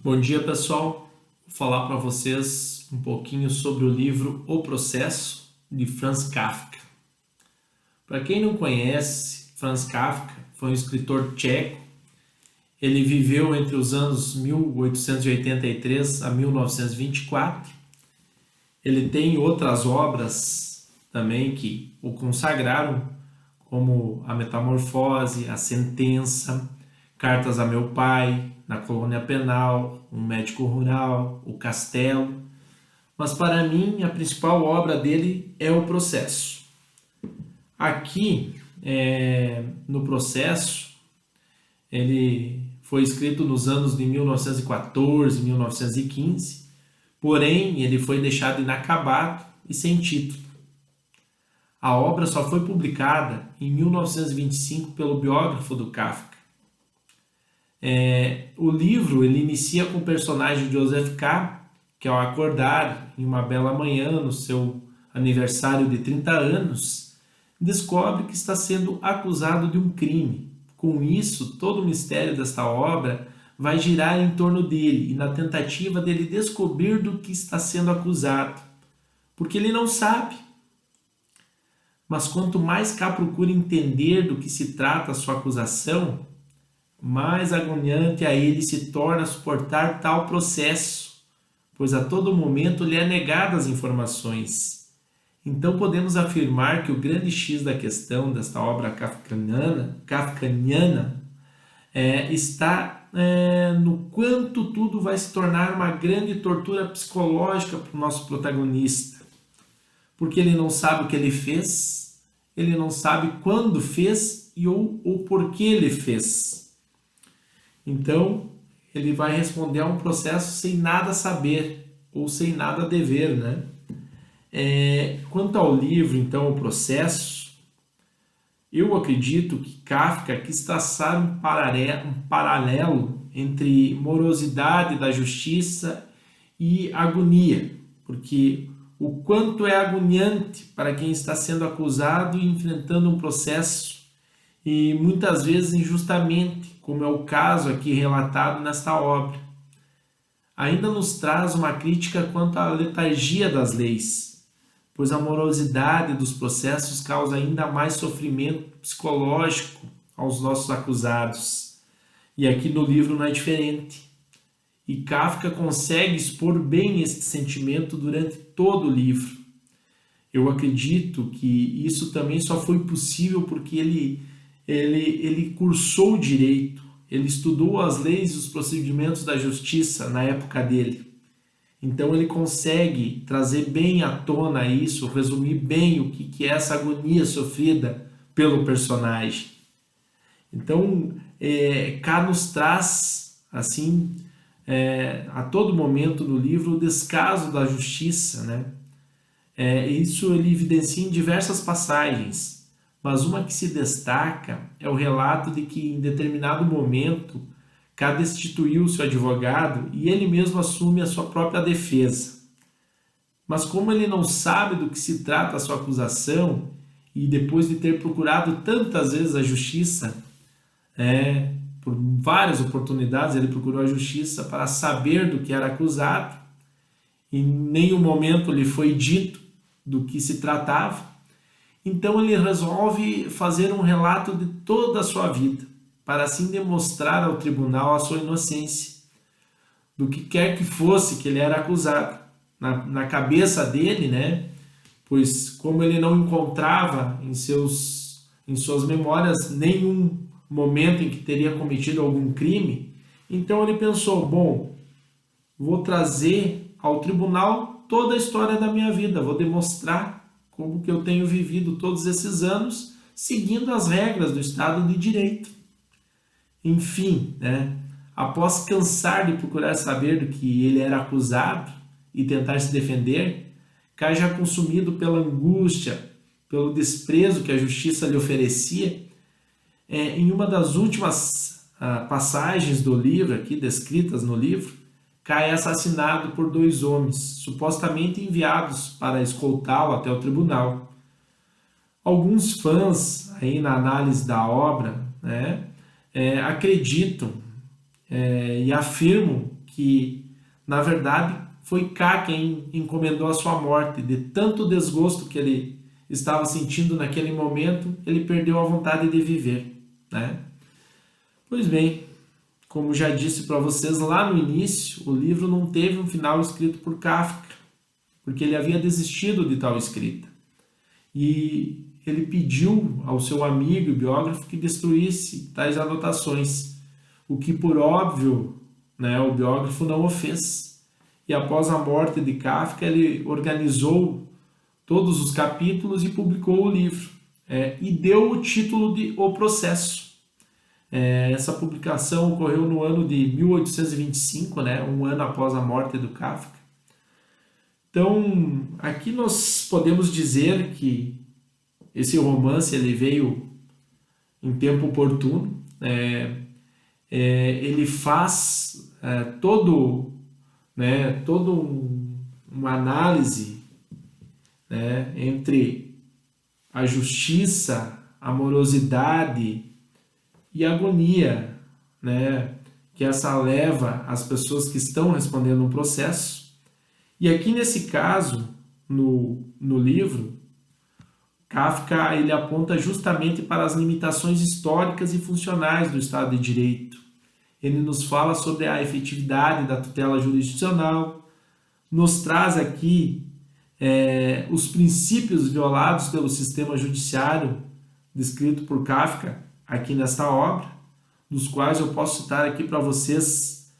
Bom dia, pessoal. Vou falar para vocês um pouquinho sobre o livro O Processo, de Franz Kafka. Para quem não conhece, Franz Kafka foi um escritor tcheco. Ele viveu entre os anos 1883 a 1924. Ele tem outras obras também que o consagraram, como A Metamorfose, A Sentença, Cartas a Meu Pai, Na Colônia Penal, Um Médico Rural, O Castelo. Mas para mim, a principal obra dele é O Processo. Aqui, no Processo, ele foi escrito nos anos de 1914, 1915, porém ele foi deixado inacabado e sem título. A obra só foi publicada em 1925 pelo biógrafo do Kafka. O livro ele inicia com o personagem Joseph K., que ao acordar em uma bela manhã no seu aniversário de 30 anos, descobre que está sendo acusado de um crime. Com isso, todo o mistério desta obra vai girar em torno dele e na tentativa dele descobrir do que está sendo acusado, porque ele não sabe. Mas quanto mais K procura entender do que se trata a sua acusação, mais agoniante a ele se torna suportar tal processo, pois a todo momento lhe é negada as informações. Então podemos afirmar que o grande X da questão desta obra kafkaniana está no quanto tudo vai se tornar uma grande tortura psicológica para o nosso protagonista. Porque ele não sabe o que ele fez, ele não sabe quando fez ou por que ele fez. Então, ele vai responder a um processo sem nada saber ou sem nada dever, né? Quanto ao livro, então, O Processo, eu acredito que Kafka quis traçar um paralelo entre morosidade da justiça e agonia, porque o quanto é agoniante para quem está sendo acusado e enfrentando um processo, e muitas vezes injustamente, como é o caso aqui relatado nesta obra. Ainda nos traz uma crítica quanto à letargia das leis, pois a morosidade dos processos causa ainda mais sofrimento psicológico aos nossos acusados. E aqui no livro não é diferente. E Kafka consegue expor bem este sentimento durante todo o livro. Eu acredito que isso também só foi possível porque ele cursou direito, ele estudou as leis e os procedimentos da justiça na época dele. Então ele consegue trazer bem à tona isso, resumir bem o que é essa agonia sofrida pelo personagem. Então, cá nos traz, assim, a todo momento no livro, o descaso da justiça, né? Isso ele evidencia em diversas passagens, mas uma que se destaca é o relato de que em determinado momento K destituiu seu advogado e ele mesmo assume a sua própria defesa. Mas como ele não sabe do que se trata a sua acusação, e depois de ter procurado tantas vezes a justiça, por várias oportunidades ele procurou a justiça para saber do que era acusado, e em nenhum momento lhe foi dito do que se tratava, então ele resolve fazer um relato de toda a sua vida, para assim demonstrar ao tribunal a sua inocência, do que quer que fosse que ele era acusado. Na cabeça dele, né? Pois como ele não encontrava em suas memórias nenhum momento em que teria cometido algum crime, então ele pensou, bom, vou trazer ao tribunal toda a história da minha vida, vou demonstrar como que eu tenho vivido todos esses anos seguindo as regras do Estado de Direito. Enfim, né? Após cansar de procurar saber do que ele era acusado e tentar se defender, K, já consumido pela angústia, pelo desprezo que a justiça lhe oferecia, em uma das últimas passagens do livro, aqui descritas no livro, K é assassinado por 2 homens, supostamente enviados para escoltá-lo até o tribunal. Alguns fãs, aí na análise da obra, né, acreditam e afirmam que, na verdade, foi K quem encomendou a sua morte. De tanto desgosto que ele estava sentindo naquele momento, ele perdeu a vontade de viver, né? Pois bem, como já disse para vocês lá no início, o livro não teve um final escrito por Kafka, porque ele havia desistido de tal escrita. E ele pediu ao seu amigo e biógrafo que destruísse tais anotações, o que, por óbvio, né, o biógrafo não o fez. E após a morte de Kafka, ele organizou todos os capítulos e publicou o livro, e deu o título de O Processo. Essa publicação ocorreu no ano de 1825, né, um ano após a morte do Kafka. Então, aqui nós podemos dizer que esse romance ele veio em tempo oportuno. Ele faz uma análise, né, entre a justiça, a amorosidade e a agonia, né, que essa leva as pessoas que estão respondendo um processo. E aqui nesse caso, no livro, Kafka ele aponta justamente para as limitações históricas e funcionais do Estado de Direito. Ele nos fala sobre a efetividade da tutela jurisdicional, nos traz aqui os princípios violados pelo sistema judiciário descrito por Kafka aqui nesta obra, dos quais eu posso citar aqui para vocês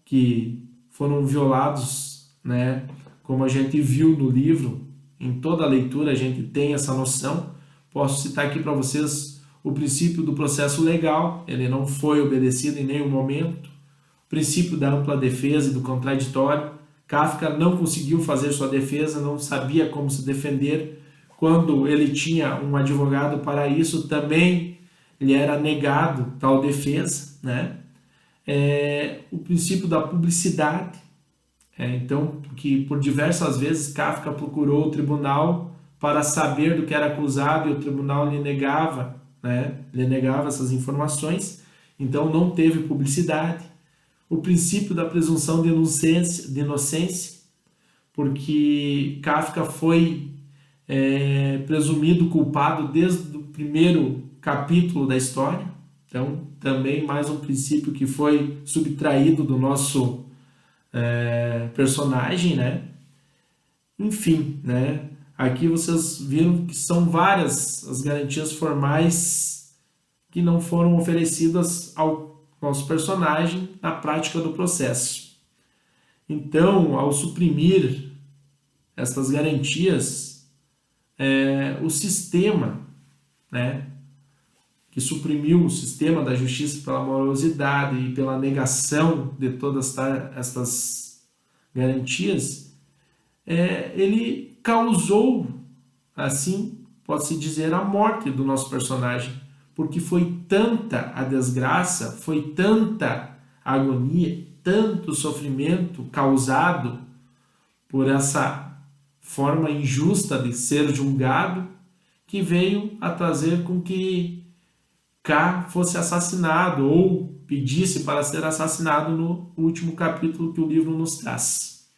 que foram violados, né? Como a gente viu no livro, em toda a leitura a gente tem essa noção. Posso citar aqui para vocês o princípio do processo legal, ele não foi obedecido em nenhum momento. O princípio da ampla defesa e do contraditório, Kafka não conseguiu fazer sua defesa, não sabia como se defender. Quando ele tinha um advogado para isso, também lhe era negado tal defesa, né? O princípio da publicidade, então, que por diversas vezes Kafka procurou o tribunal para saber do que era acusado e o tribunal lhe negava, né? Lhe negava essas informações, então não teve publicidade. O princípio da presunção de inocência, porque Kafka foi presumido culpado desde o primeiro capítulo da história. Então, também mais um princípio que foi subtraído do nosso personagem, né? Enfim, né? Aqui vocês viram que são várias as garantias formais que não foram oferecidas ao nosso personagem na prática do processo. Então, ao suprimir estas garantias, o sistema, né, que suprimiu o sistema da justiça pela morosidade e pela negação de todas estas garantias, ele causou, assim, pode-se dizer, a morte do nosso personagem, porque foi tanta a desgraça, foi tanta a agonia, tanto sofrimento causado por essa forma injusta de ser julgado, que veio a trazer com que K fosse assassinado ou pedisse para ser assassinado no último capítulo que o livro nos traz.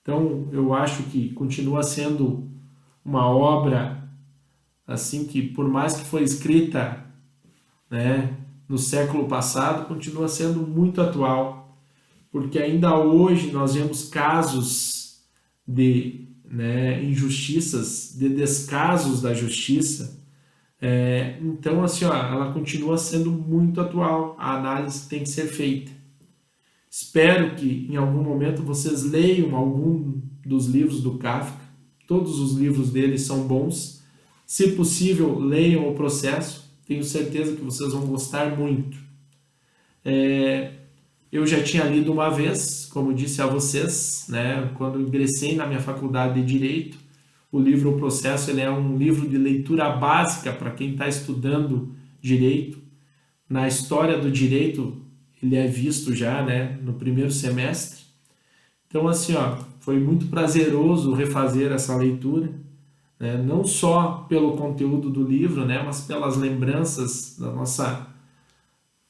Então, eu acho que continua sendo uma obra assim que, por mais que foi escrita, né, no século passado, continua sendo muito atual, porque ainda hoje nós vemos casos de injustiças, de descasos da justiça. Então, assim, ela continua sendo muito atual, a análise tem que ser feita. Espero que em algum momento vocês leiam algum dos livros do Kafka, todos os livros dele são bons. Se possível, leiam O Processo, tenho certeza que vocês vão gostar muito. Eu já tinha lido uma vez, como disse a vocês, né, quando ingressei na minha faculdade de Direito. O livro O Processo ele é um livro de leitura básica para quem está estudando Direito. Na história do Direito, ele é visto já, né, no primeiro semestre. Então, assim, foi muito prazeroso refazer essa leitura, né, não só pelo conteúdo do livro, né, mas pelas lembranças da nossa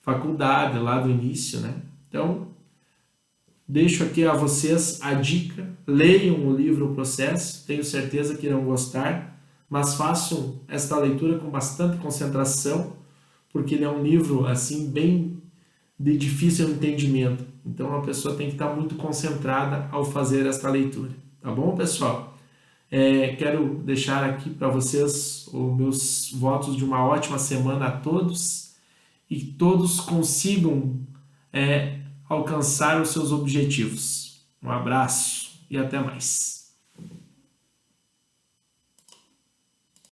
faculdade lá do início, né. Então, Deixo aqui a vocês a dica, leiam o livro O Processo, tenho certeza que irão gostar, mas façam esta leitura com bastante concentração, porque ele é um livro assim bem de difícil entendimento. Então a pessoa tem que estar muito concentrada ao fazer esta leitura. Tá bom, pessoal? Quero deixar aqui para vocês os meus votos de uma ótima semana a todos e que todos consigam alcançar os seus objetivos. Um abraço e até mais.